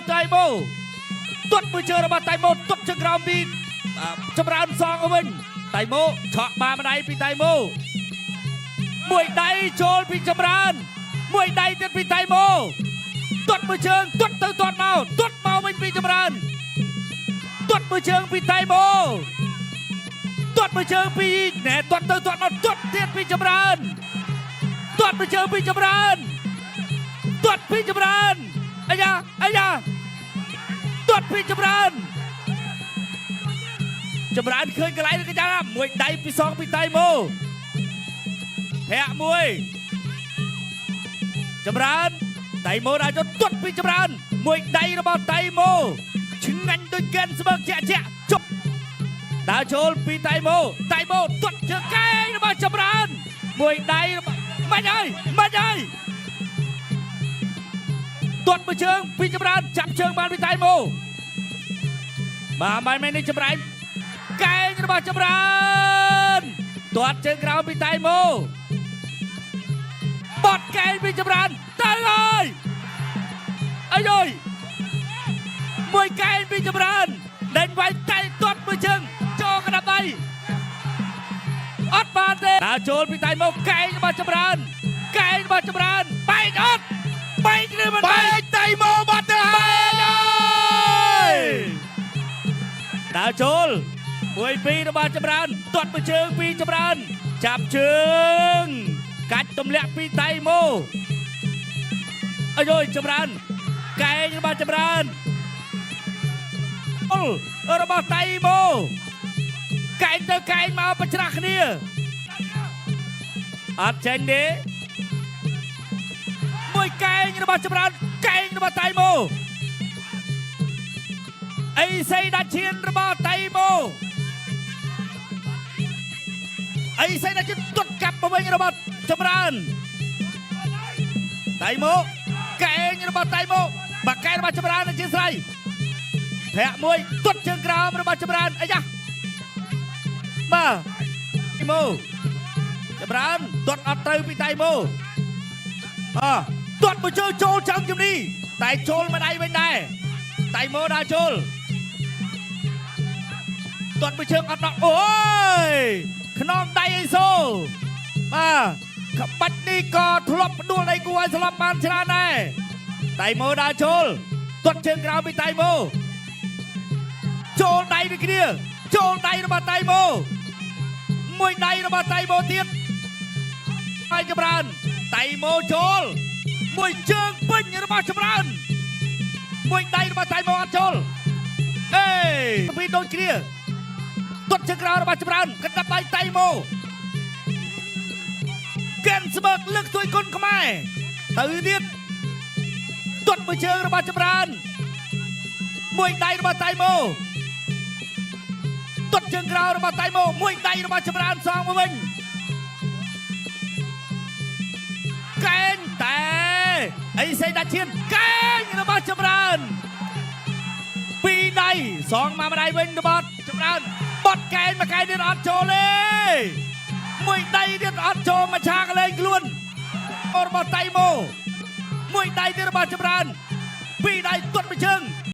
របស់តៃម៉ូទាត់មួយជើងរបស់តៃម៉ូទាត់ជើងក្រោមពីចម្រើនសងវិញតៃម៉ូឆក់បានម្ដាយពីតៃម៉ូមួយដៃចូលពីចម្រើនមួយដៃទៀតពីតៃម៉ូទាត់មួយជើងទាត់ទៅទាត់មកទាត់មកវិញពីចម្រើនទាត់មួយជើងពីតៃម៉ូទាត់មួយជើងពីណែទាត់ទៅទាត់មកទាត់ទៀតពីចម្រើនទាត់មួយជើងពីចម្រើនទាត់ពីចម្រើនអាយ៉ាទាត់ពីចម្រើនឃើញកន្លែងកញ្ចាមួយដៃពីសងពីតៃម៉ូធាក់មួយចម្រើនតៃម៉ូដាក់ចុះទាត់ពីចម្រើនមួយដៃរបស់តៃម៉ូឆ្ងាញ់ដូចកែនស្មើជាក់ជប់ដើរចូលពីតៃម៉ូទាត់ជើងកែងរបស់ចម្រើនមួយដៃមិនហើយទាត់មួយជើងពីចម្រើនចាប់ជើងបានពីតៃម៉ូបាទមិននេះចម្រៃកែងរបស់ចម្រើនទាត់ជើងក្រោមពីតៃម៉ូបត់កែងពីចម្រើនទៅហើយអាយយមួយកែងពីចម្រើនដេញវាយតៃទាត់មួយជើងចូលកណ្ដាប់ដៃអត់បានទេដើរចូលពីតៃម៉ូកែងរបស់ចម្រើនបែកអត់បែកឬមិនបែកតៃម៉ូបាត់ទៅហើយដើរចូលមួយពីររបស់ចម្រើនទាត់មួយជើងពីចម្រើនចាប់ជើងកាច់ទម្លាក់ពីតៃម៉ូអាយយចម្រើនកែងរបស់ចម្រើនរបស់តៃម៉ូកែងទៅកែងមកប្រច្រាស់គ្នាអត់ចេញទេមួយកែងរបស់ចម្រើនកែងរបស់តៃម៉ូអីសីដាច់ឈានរបស់តៃម៉ូអីសីដាច់ឈានទាត់កាប់មកវិញរបស់ចម្រើនតៃម៉ូកែងរបស់តៃម៉ូបាក់កែរបស់ចម្រើនជាស្រ័យធាក់មួយទាត់ជើងក្រោមរបស់ចម្រើនអាយ៉ាបាទតៃម៉ូចម្រើនទាត់អត់ទៅពីតៃម៉ូទាត់មួយជើងចូលចំជំនីតែចូលមួយដៃវិញដែរតៃម៉ូដើរចូលទាត់មួយជើងអត់ដល់អូយខ្នងដៃអីសូបាទក្បាច់នេះក៏ធ្លាប់ផ្ដួលដៃគូឲ្យស្លាប់បានច្រើនដែរតៃម៉ូដើរចូលទាត់ជើងក្រោមពីតៃម៉ូចូលដៃដូចគ្នាចូលដៃរបស់តៃម៉ូមួយដៃរបស់តៃម៉ូទៀតហើយចម្រើនតៃម៉ូចូលមួយជើងពេញរបស់ចម្រើនមួយដៃរបស់តៃម៉ូអត់ចូលពីដូចគ្នាទាត់ជើងក្រោមរបស់ចម្រើនកណ្ដាប់ដៃតៃម៉ូកែនស្មើលើកទួយគុណខ្មែរទៅទៀតទាត់មួយជើងរបស់ចម្រើនមួយដៃរបស់តៃម៉ូទាត់ជើងក្រោមរបស់តៃម៉ូមួយដៃរបស់ចម្រើនសងមកវិញកែងតែអីសីដាច់ឈានកែងរបស់ចម្រើនពីរដៃសងមកម្ដាយវិញរបស់ចម្រើនបត់កែងមួយកែងទៀតអត់ចូលទេមួយដៃទៀតអត់ចូលមកឆាកលែងខ្លួនរបស់តៃម៉ូមួយដៃទៀតរបស់ចម្រើនពីរដៃទាត់មួយជើង